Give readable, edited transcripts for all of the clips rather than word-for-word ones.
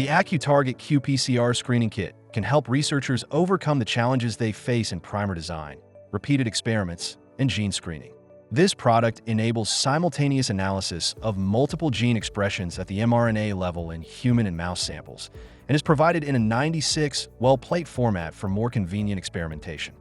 The AccuTarget qPCR screening kit can help researchers overcome the challenges they face in primer design, repeated experiments, and gene screening. This product enables simultaneous analysis of multiple gene expressions at the mRNA level in human and mouse samples, and is provided in a 96 well-plate format for more convenient experimentation.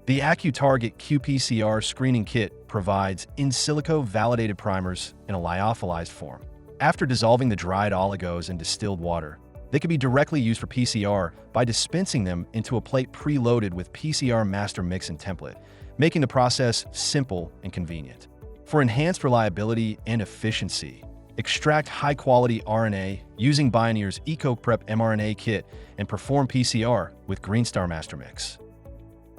The AccuTarget qPCR screening kit provides in-silico validated primers in a lyophilized form. After dissolving the dried oligos in distilled water, they can be directly used for PCR by dispensing them into a plate preloaded with PCR master mix and template, making the process simple and convenient. For enhanced reliability and efficiency, extract high-quality RNA using Bioneer's EcoPrep mRNA kit and perform PCR with GreenStar Master Mix.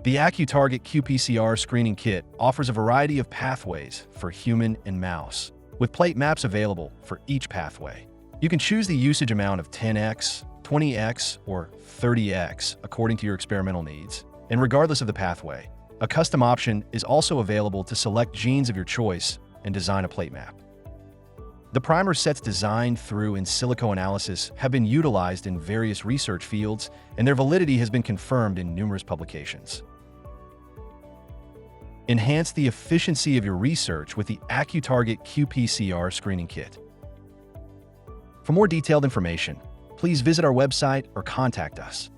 The AccuTarget qPCR screening kit offers a variety of pathways for human and mouse, with plate maps available for each pathway. You can choose the usage amount of 10x, 20x, or 30x according to your experimental needs, and regardless of the pathway, a custom option is also available to select genes of your choice and design a plate map. The primer sets designed through in-silico analysis have been utilized in various research fields, and their validity has been confirmed in numerous publications. Enhance the efficiency of your research with the AccuTarget qPCR screening kit. For more detailed information, please visit our website or contact us.